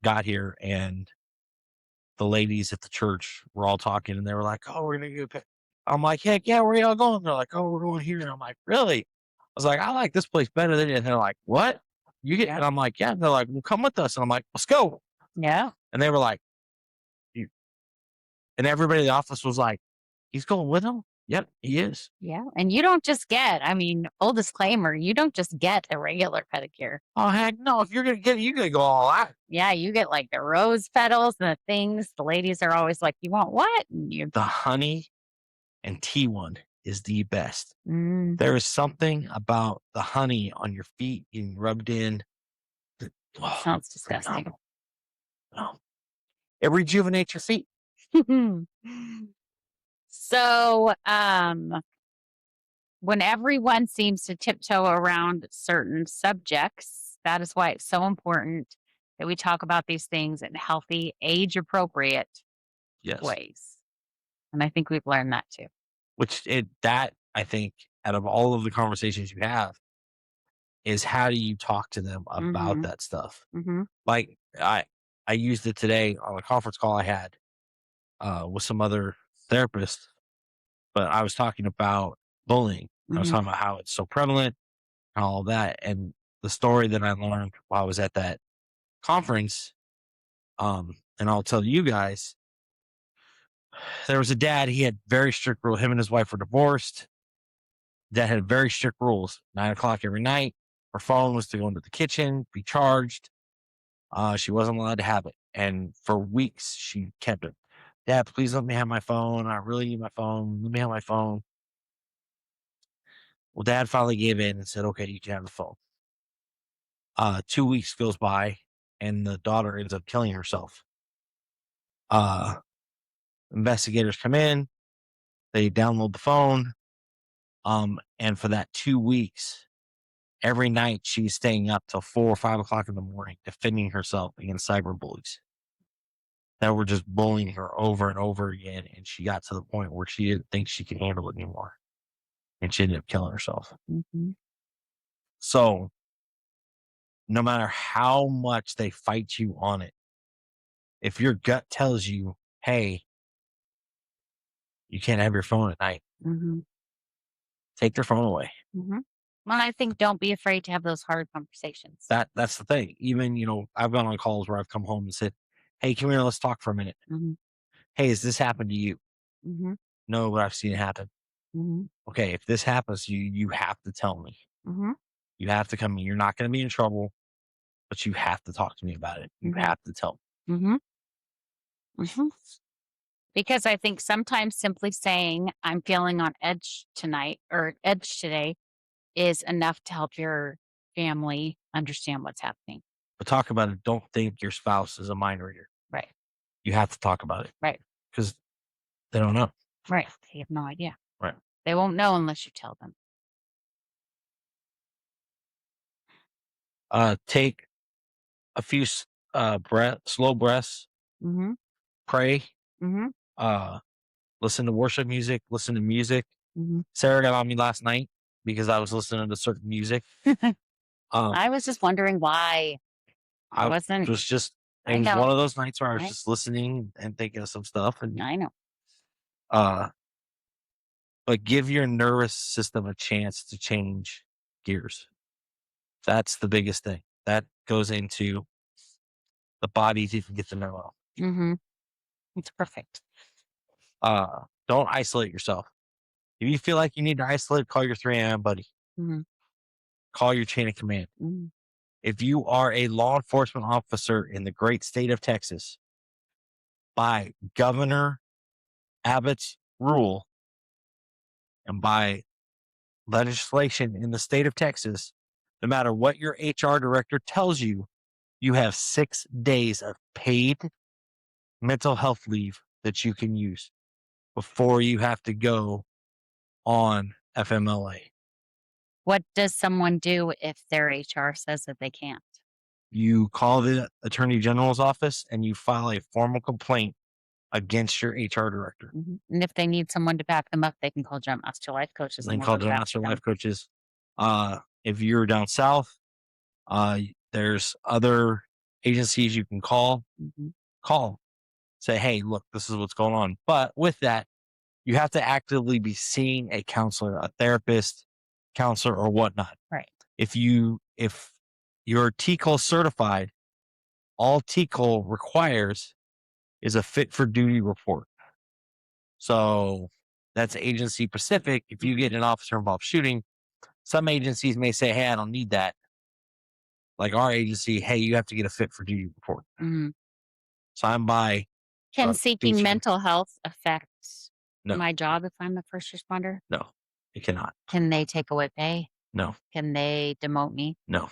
got here and the ladies at the church were all talking and they were like, oh, we're going to go. I'm like, heck yeah, where y'all going? They're like, oh, we're going here. And I'm like, really? I was like, I like this place better than you. And they're like, what? You get? Yeah. And I'm like, yeah. And they're like, well, come with us. And I'm like, let's go. Yeah. And they were like, you, and everybody in the office was like, he's going with him? Yep, he is. Yeah. And you don't just get, I mean, full disclaimer, you don't just get a regular pedicure. Oh, heck no. If you're going to get it, you're going to go all out. Yeah. You get like the rose petals and the things. The ladies are always like, you want what? And you, The honey and tea one is the best. mm, There is something about the honey on your feet getting rubbed in. sounds disgusting. Phenomenal. No. It rejuvenates your feet. So, when everyone seems to tiptoe around certain subjects, that is why it's so important that we talk about these things in healthy, age appropriate Yes. ways. And I think we've learned that too. That I think out of all of the conversations you have is how do you talk to them about Mm-hmm. that stuff? Mm-hmm. Like I used it today on a conference call I had with some other therapists, but I was talking about bullying. I was Mm-hmm. talking about how it's so prevalent and all of that. And the story that I learned while I was at that conference, and I'll tell you guys, there was a dad, he had very strict rule. Him and his wife were divorced. Dad had very strict rules. 9 o'clock every night. Her phone was to go into the kitchen, be charged. She wasn't allowed to have it. And for weeks she kept it. Dad, please let me have my phone. I really need my phone. Let me have my phone. Well, dad finally gave in and said, okay, you can have the phone. 2 weeks goes by and the daughter ends up killing herself. Investigators come in, they download the phone. And for that 2 weeks, every night she's staying up till 4 or 5 o'clock in the morning, defending herself against cyber bullies that were just bullying her over and over again. And she got to the point where she didn't think she could handle it anymore. And she ended up killing herself. Mm-hmm. So no matter how much they fight you on it, if your gut tells you, hey, you can't have your phone at night, Mm-hmm. take their phone away. Mm-hmm. Well, I think don't be afraid to have those hard conversations. That's the thing. Even, I've gone on calls where I've come home and said, hey, come here, let's talk for a minute. Mm-hmm. Hey, has this happened to you? Mm-hmm. No, but I've seen it happen. Mm-hmm. Okay, if this happens to you, you have to tell me. Mm-hmm. You have to come in. You're not going to be in trouble, but you have to talk to me about it. You Mm-hmm. have to tell me. Mm-hmm. Mm-hmm. Because I think sometimes simply saying, I'm feeling on edge tonight or edge today is enough to help your family understand what's happening. But talk about it. Don't think your spouse is a mind reader. Right. You have to talk about it. Right. Because they don't know. Right. They have no idea. Right. They won't know unless you tell them. Take a few slow breaths, Mm-hmm. pray, Mm-hmm. listen to worship music, listen to music. Mm-hmm. Sarah got on me last night because I was listening to certain music. I was just wondering why. I wasn't. was just, I it was know. one of those nights where I was I, just listening and thinking of some stuff. And, I know. but give your nervous system a chance to change gears. That's the biggest thing. That goes into the body to get the memo. Mm-hmm. It's perfect. Don't isolate yourself. If you feel like you need to isolate, call your 3 a.m. buddy. Mm-hmm. Call your chain of command. Mm-hmm. If you are a law enforcement officer in the great state of Texas, by Governor Abbott's rule and by legislation in the state of Texas, no matter what your HR director tells you, you have 6 days of paid mental health leave that you can use before you have to go on FMLA. What does someone do if their HR says that they can't? You call the Attorney General's office and you file a formal complaint against your HR director. Mm-hmm. And if they need someone to back them up, they can call Jump Master Life Coaches. Then call Jump Master Life Coaches. If you're down south, there's other agencies you can call. Mm-hmm. Call. Say, hey, look, this is what's going on. But with that, you have to actively be seeing a counselor, a therapist, counselor, or whatnot. Right. If you're TCOL certified, all TCOL requires is a fit for duty report. So that's agency specific. If you get an officer involved shooting, some agencies may say, hey, I don't need that. Like our agency, hey, you have to get a fit for duty report. Mhm. So I'm by Can seeking feature. mental health affect No, my job if I'm a first responder? no, it cannot. Can they take away pay? No, Can they demote me? no,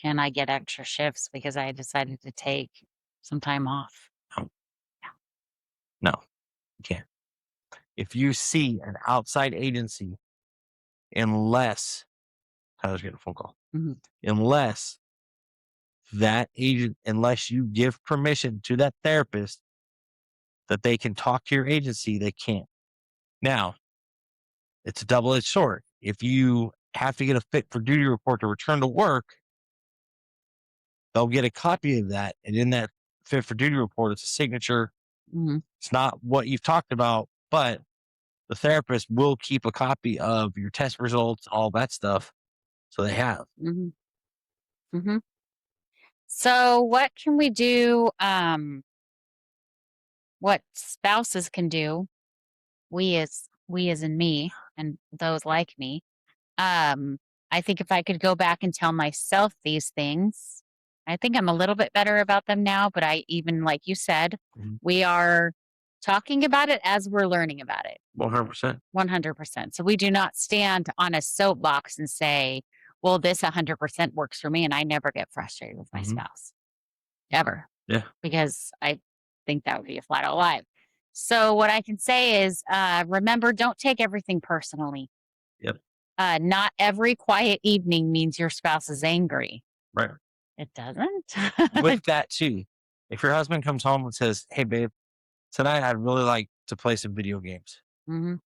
Can I get extra shifts because I decided to take some time off? no, no, you can't. If you see an outside agency, unless Tyler's getting a phone call, Mhm. unless that agent, unless you give permission to that therapist that they can talk to your agency, they can't. Now, it's a double-edged sword. If you have to get a fit for duty report to return to work, they'll get a copy of that. And in that fit for duty report, it's a signature. Mhm. It's not what you've talked about, but the therapist will keep a copy of your test results, all that stuff. So they have. Mhm. Mhm. So what can we do? What spouses can do, we as in me and those like me. I think if I could go back and tell myself these things, I think I'm a little bit better about them now, but I even like you said, Mhm. we are talking about it as we're learning about it. 100%. 100%. So we do not stand on a soapbox and say, well, this 100% works for me and I never get frustrated with my Mhm. spouse. Ever. Yeah. Because I think that would be a flat out lie. So what I can say is, remember, don't take everything personally. Yep. Not every quiet evening means your spouse is angry. Right. It doesn't. With that too, if your husband comes home and says, hey, babe, tonight I'd really like to play some video games. Mhm.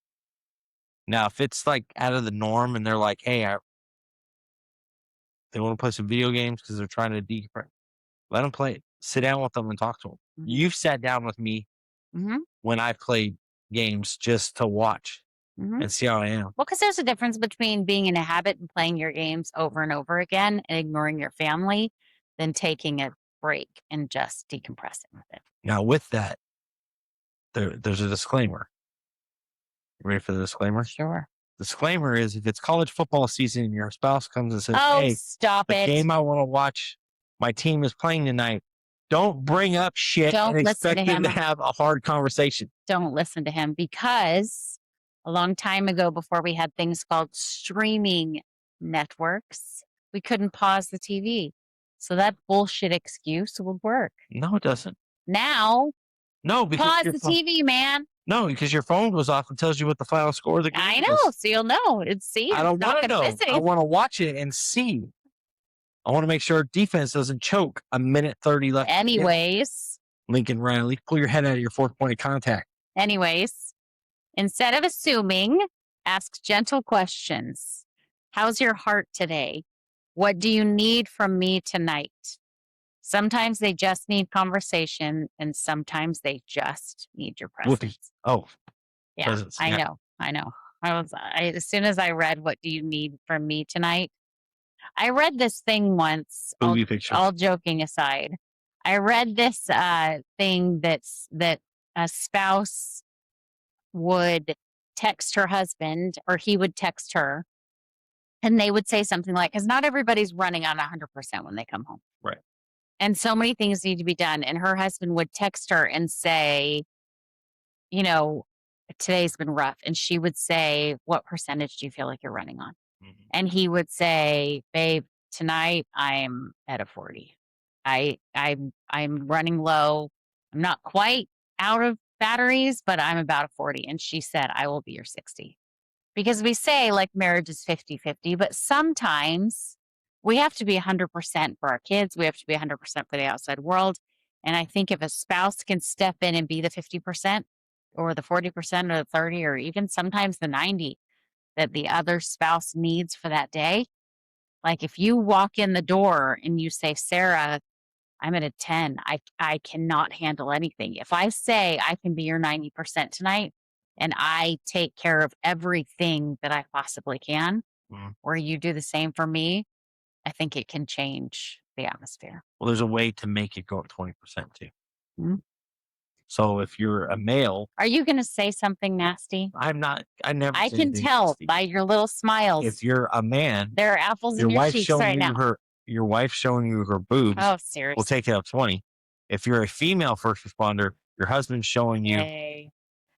Now, if it's like out of the norm and they're like, hey, they want to play some video games because they're trying to decompress, let them play it. Sit down with them and talk to them. Mhm. You've sat down with me Mhm. when I played games just to watch Mhm. and see how I am. Well, because there's a difference between being in a habit and playing your games over and over again and ignoring your family than taking a break and just decompressing with it. Now, with that, there's a disclaimer. You ready for the disclaimer? Sure. Disclaimer is if it's college football season and your spouse comes and says, Oh, hey, stop the it. game I want to watch, my team is playing tonight, don't bring up shit Don't and listen to expect them him. to have a hard conversation. Don't listen to him because a long time ago, before we had things called streaming networks, we couldn't pause the TV. So that bullshit excuse would work. No, it doesn't. Now, No, because pause the TV, man. no, because your phone goes off and tells you what the final score of the game I is. know. So you'll know. I don't want to know. I Missing. want to watch it and see. I want to make sure defense doesn't choke a minute 30 left. Anyways, Lincoln Riley, pull your head out of your fourth point of contact. instead of assuming, ask gentle questions. How's your heart today? What do you need from me tonight? Sometimes they just need conversation, and sometimes they just need your Whoopee. presence. Oh, Yeah, presence. I Yeah. know. As soon as I read, "What do you need from me tonight?" I read this thing once. Booby picture. All joking aside, I read this thing that a spouse would text her husband, or he would text her, and they would say something like, "Because not everybody's running on 100% when they come home." Right. And so many things need to be done. And her husband would text her and say, you know, today's been rough. And she would say, what percentage do you feel like you're running on? Mhm. And he would say, babe, tonight I'm at a 40. I'm running low. I'm not quite out of batteries, but I'm about a 40. And she said, I will be your 60. Because we say like marriage is 50-50, but sometimes we have to be 100% for our kids. We have to be 100% for the outside world. And I think if a spouse can step in and be the 50% or the 40% or the 30 or even sometimes the 90 that the other spouse needs for that day. Like if you walk in the door and you say, Sarah, I'm at a 10. I cannot handle anything. If I say I can be your 90% tonight, and I take care of everything that I possibly can, Mhm. or you do the same for me, I think it can change the atmosphere. Well, there's a way to make it go up 20% too. Mhm. So if you're a male, Are you gonna say something nasty? I never I say can anything tell nasty. by your little If smiles. you're a man, There are apples in your your wife cheeks showing right you now. her your wife showing you her boobs Oh, will seriously. take it up 20. If you're a female first responder, your husband showing you Okay.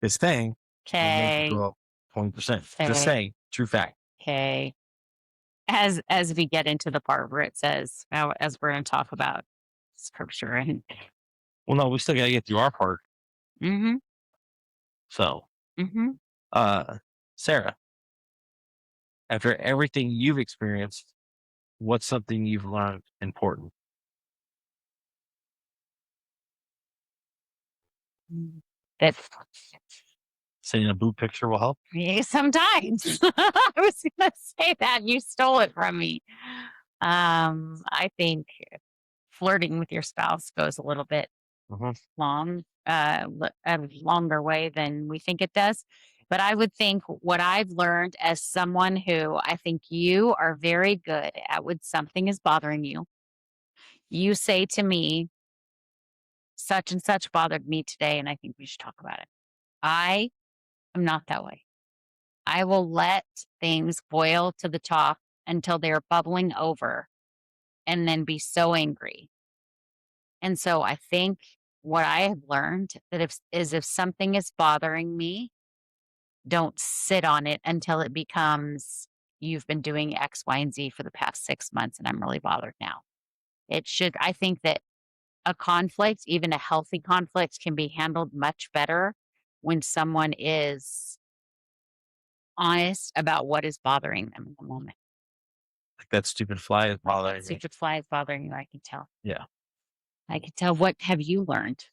his thing will make it Okay. go up 20%. Just Okay. saying, true fact. Okay. As we get into the part where it says, as we're gonna talk about scripture and Well, no, we still gotta get through our part. mhm, So, mhm. uh, Sarah, after everything you've experienced, what's something you've learned important? Mm. That Saying a boob picture will help? yeah, sometimes. I was gonna say that, you stole it from me. I think flirting with your spouse goes a little bit Mhm. a longer way than we think it does. But I would think what I've learned as someone who I think you are very good at when something is bothering you, you say to me, such and such bothered me today, and I think we should talk about it. I am not that way. I will let things boil to the top until they're bubbling over and then be so angry. And so I think what I have learned that if something is bothering me, don't sit on it until it becomes you've been doing X, Y, and Z for the past 6 months and I'm really bothered now. I think that a conflict, even a healthy conflict, can be handled much better when someone is honest about what is bothering them in the moment. Like that stupid fly is Like that bothering me. stupid fly is bothering you, I can tell. Yeah. I can tell. What have you learned?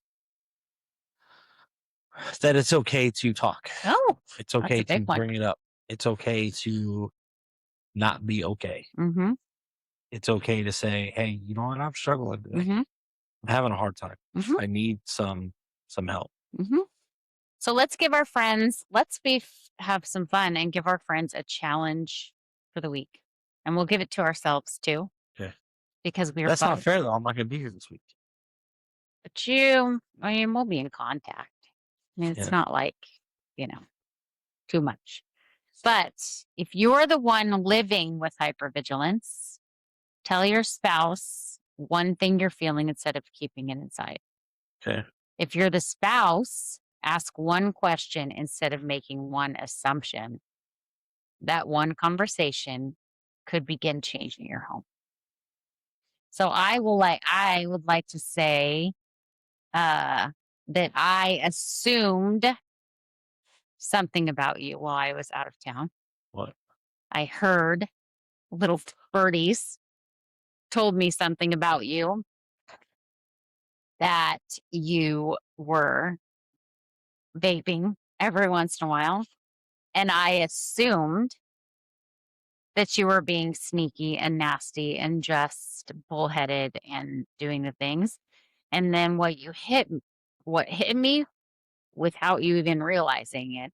That it's okay to talk. Oh, It's that's okay a big to one. bring it up. It's okay to not be okay. Mm-hmm. It's okay to say, "Hey, you know what? I'm struggling today. Mm-hmm. I'm having a hard time. Mm-hmm. I need some help." Mm-hmm. So let's give our friends, let's have some fun and give our friends a challenge for the week. And we'll give it to ourselves too, Okay. because we're That's not both. fair though. I'm not gonna be here this week. But I mean, we'll be in contact. I mean, it's Yeah. not like, you know, too much. But if you're the one living with hypervigilance, tell your spouse one thing you're feeling instead of keeping it inside. Okay. If you're the spouse, ask one question instead of making one assumption. That one conversation could begin changing your home. So I would like to say uh that I assumed something about you while I was out of town. What? I heard little birdies told me something about you, that you were vaping every once in a while. And I assumed that you were being sneaky and nasty and just bullheaded and doing the things. And then what hit me without you even realizing it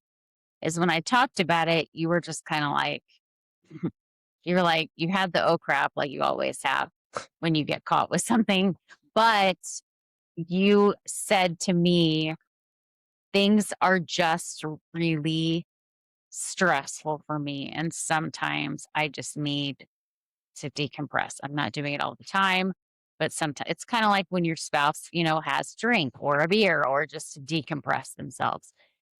is when I talked about it, you were just kind of like, you were like, you had the oh crap like you always have when you get caught with something. But you said to me, things are just really stressful for me. And sometimes I just need to decompress. I'm not doing it all the time, but sometimes it's kind of like when your spouse, has a drink or a beer or just to decompress themselves.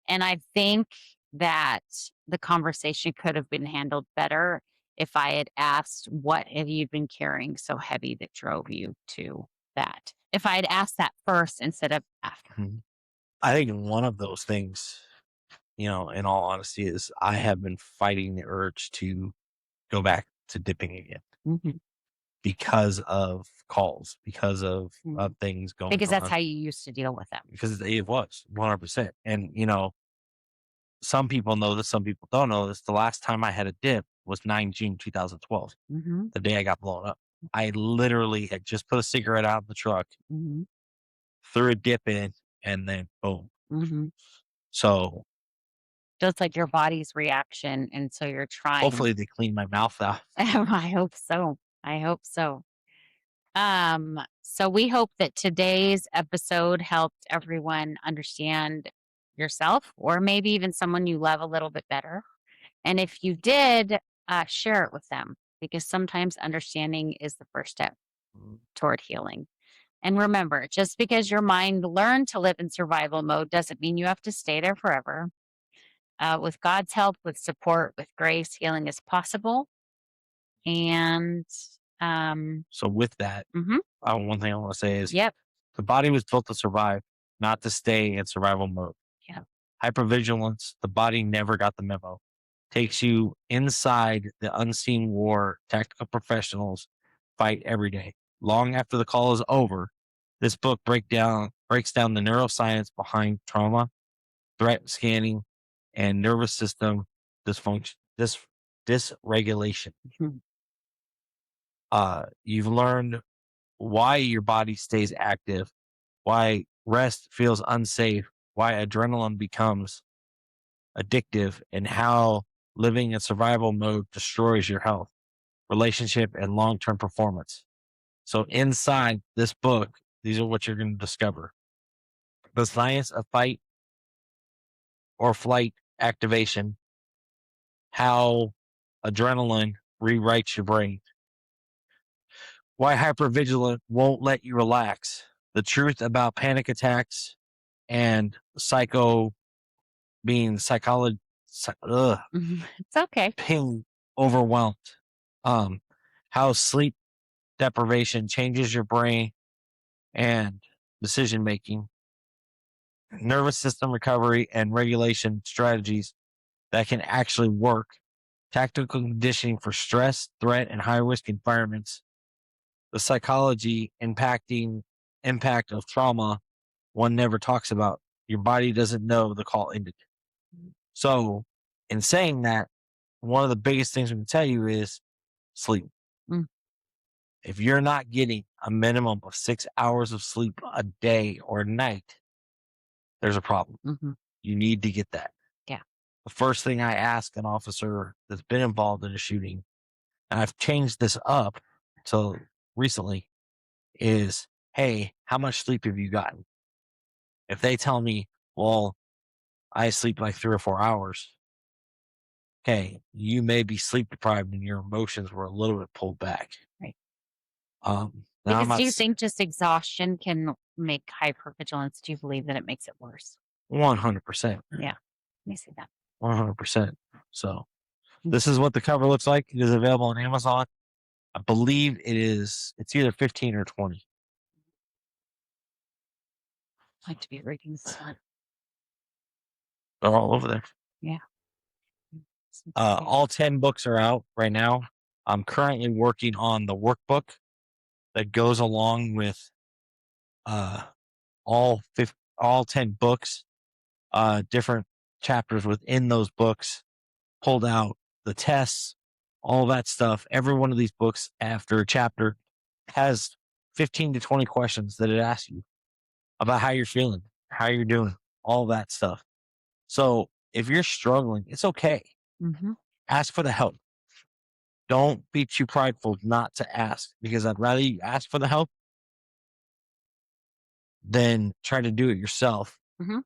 And I think that the conversation could have been handled better if I had asked, what have you been carrying so heavy that drove you to that? If I had asked that first instead of after. Mhm. I think one of those things, in all honesty, is I have been fighting the urge to go back to dipping again Mhm, because of calls, because mhm. of things going Because that's on. how you used to deal with them. Because it was 100%. And some people know this, some people don't know this. The last time I had a dip was 9 June 2012, Mhm, the day I got blown up. I literally had just put a cigarette out in the truck, mhm, threw a dip in, and then boom. mhm, So just like your body's reaction, and so you're trying. Hopefully they clean my mouth out. I hope so. I hope so. So we hope that today's episode helped everyone understand yourself or maybe even someone you love a little bit better. And if you did, share it with them because sometimes understanding is the first step toward healing. And remember, just because your mind learned to live in survival mode doesn't mean you have to stay there forever. With God's help, with support, with grace, healing is possible. And So with that, mhm, one thing I want to say is yep, the body was built to survive, not to stay in survival mode. yep. Hypervigilance, the body never got the memo. Takes you inside the unseen war tactical professionals fight every day. Long after the call is over, this book breaks down the neuroscience behind trauma, threat scanning, and nervous system dysfunction, dysregulation. Mhm, You've learned why your body stays active, why rest feels unsafe, why adrenaline becomes addictive, and how living in survival mode destroys your health, relationship, and long term performance. So, inside this book, these are what you're going to discover: the science of fight or flight activation, how adrenaline rewrites your brain, why hypervigilant won't let you relax, the truth about panic attacks and being psychology, mhm. It's okay. being overwhelmed, um, how sleep deprivation changes your brain and decision making, nervous system recovery and regulation strategies that can actually work, tactical conditioning for stress, threat, and high risk environments, the psychology impact of trauma one never talks about. Your body doesn't know the call ended. So, in saying that, one of the biggest things we can tell you is sleep. Mm, If you're not getting a minimum of 6 hours of sleep a day or a night, there's a problem. mhm. You need to get that. Yeah. The first thing I ask an officer that's been involved in a shooting, and I've changed this up till recently, is hey, how much sleep have you gotten? If they tell me, well, I sleep like 3 or 4 hours, okay, you may be sleep deprived and your emotions were a little bit pulled back. Right. Now I'm Because do not you think just exhaustion can make hypervigilance? Do you believe that it makes it worse? 100%, Yeah. Let me see that. 100%. So Mm, this is what the cover looks like. It is available on Amazon. I believe it's either 15 or 20. I like to be reading this one. They're all over there. Yeah. Mm, yeah. All 10 books are out right now. I'm currently working on the workbook that goes along with uh, all 10 books, different chapters within those books, pulled out the tests, all that stuff. Every one of these books, after a chapter, has 15 to 20 questions that it asks you about how you're feeling, how you're doing, all that stuff. So if you're struggling, it's okay. Mhm. Ask for the help. Don't be too prideful not to ask because I'd rather you ask for the help than try to do it yourself Mhm.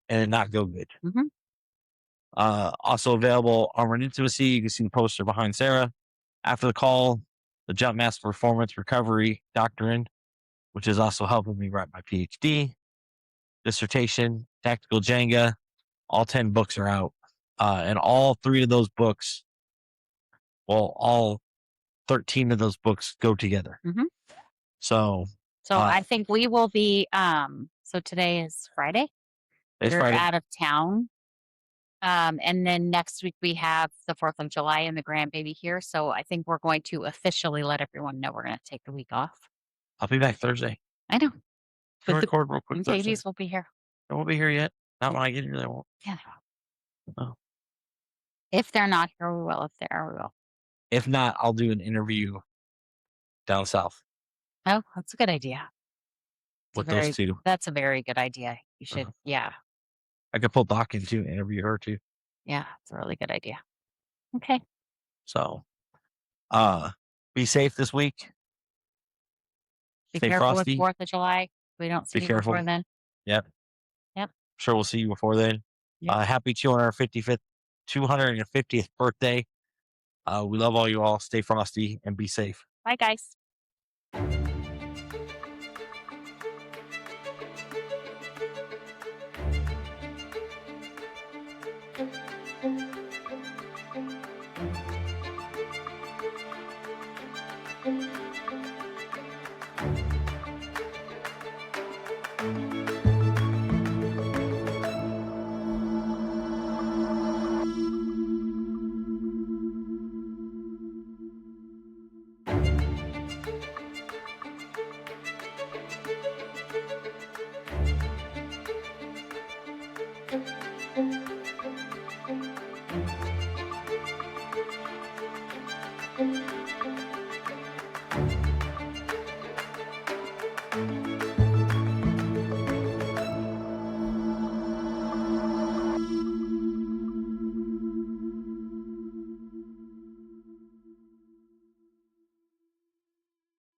and it not go good. Mhm. Also available Armor and Intimacy. You can see the poster behind Sarah. After the call, the Jump Master Performance Recovery Doctrine, which is also helping me write my PhD, dissertation, Tactical Jenga. All 10 books are out. And all three of those books, well, all 13 of those books go together. Mhm. So So uh, I think we will be so today is Friday. it's We're Friday. out of town. And then next week we have the 4th of July and the grandbaby here. So I think we're going to officially let everyone know we're going to take the week off. I'll be back Thursday. I know, Can but the record real quick Thursday. babies will be here. They won't be here yet. Not when I get here. They won't. Yeah. Oh. If they're not here, we will. If they are, we will. If not, I'll do an interview down south Oh, that's a good idea. with those two. That's a very good idea. You should, Uh, yeah. I could pull Doc in too, interview her too. Yeah, it's a really good idea. Okay. So, uh, be safe this week. Be Stay careful with frosty. 4th of July. We don't see Be you careful. before then. Yep. Yep. Sure, we'll see you before then. Yep. Happy 250th birthday. We love all you all. Stay frosty and be safe. Bye, guys.